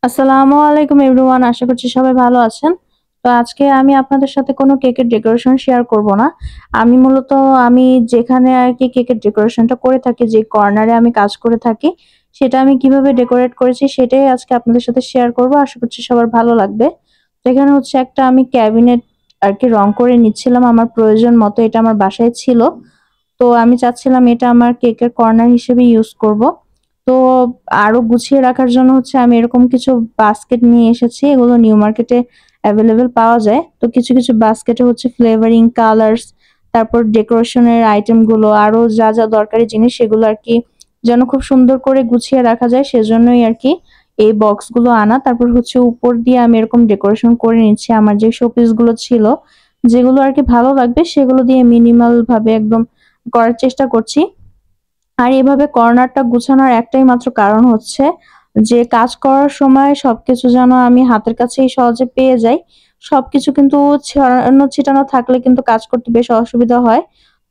আসসালামু আলাইকুম এভরিওয়ান, আশা করছি সবাই ভালো আছেন। তো আজকে আমি আপনাদের সাথে কোনো কেকের ডেকোরেশন শেয়ার করব না। আমি মূলত আমি যেখানে আর কি কেকের ডেকোরেশনটা করে থাকি, যে কর্নারে আমি কাজ করে থাকি, সেটা আমি কিভাবে ডেকোরেট করেছি সেটাই আজকে আপনাদের সাথে শেয়ার করব। আশা করছি সবার ভালো লাগবে। তো এখানে হচ্ছে একটা আমি ক্যাবিনেট আর কি রং করে নিচ্ছিলাম আমার প্রয়োজন মতো। এটা আমার বাসায় ছিল, তো আমি চাচ্ছিলাম এটা আমার কেকের কর্নার হিসেবে ইউজ করব। তো আরো গুছিয়ে রাখার জন্য হচ্ছে আমি এরকম কিছু বাস্কেট নিয়ে এসেছি। এগুলো নিউ মার্কেটে অ্যাভেলেবেল পাওয়া যায়। তো কিছু কিছু বাস্কেটে হচ্ছে ফ্লেভারিং, কালার্স, তারপর ডেকোরেশনের আইটেম গুলো, আরো যা যা দরকারি জিনিস সেগুলো আর কি যেন খুব সুন্দর করে গুছিয়ে রাখা যায়, সেজন্যই আর কি এই বক্স গুলো আনা। তারপর হচ্ছে উপর দিয়ে আমি এরকম ডেকোরেশন করে নিচ্ছি। আমার যে শোপিস গুলো ছিল, যেগুলো আর কি ভালো লাগবে, সেগুলো দিয়ে মিনিমাল ভাবে একদম করার চেষ্টা করছি। আর এভাবে কর্নারটা গুছানোর একটাই মাত্র কারণ হচ্ছে যে কাজ করার সময় সবকিছু যেন আমি হাতের কাছেই সহজে পেয়ে যাই। সবকিছু কিন্তু ছড়ানো ছিটানো থাকলে কিন্তু কাজ করতে বেশ অসুবিধা হয়।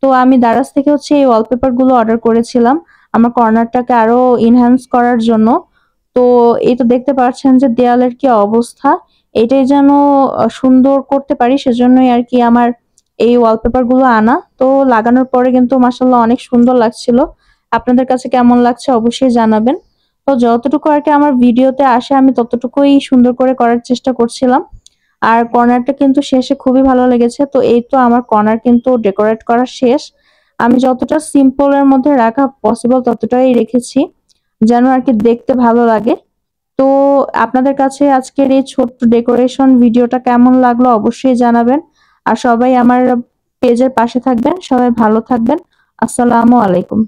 তো আমি দারাজ থেকে হচ্ছে এই ওয়ালপেপার গুলো অর্ডার করেছিলাম আমার কর্নারটাকে আরো ইনহ্যান্স করার জন্য। তো এই তো দেখতে পাচ্ছেন যে দেয়ালের কি অবস্থা। এটাই যেন সুন্দর করতে পারি, সেজন্যই আর কি আমার এই ওয়ালপেপার গুলো আনা। তো লাগানোর পরে কিন্তু মাসাল্লাহ অনেক সুন্দর লাগছিল। আপনাদের কাছে কেমন লাগছে অবশ্যই জানাবেন। তো যতটুকু আর কি আমার ভিডিওতে আসে আমি ততটুকুই সুন্দর করে করার চেষ্টা করছিলাম। আর কর্নারটা কিন্তু শেষে খুবই ভালো লেগেছে। তো এই তো আমার কর্নার কিন্তু ডেকোরেট করা শেষ। আমি যতটা সিম্পল এর মধ্যে রাখা পসিবল ততটাই রেখেছি, যেন আর কি দেখতে ভালো লাগে। তো আপনাদের কাছে আজকের এই ছোট্ট ডেকোরেশন ভিডিওটা কেমন লাগলো অবশ্যই জানাবেন। আর সবাই আমার পেজের পাশে থাকবেন। সবাই ভালো থাকবেন। আসসালামু আলাইকুম।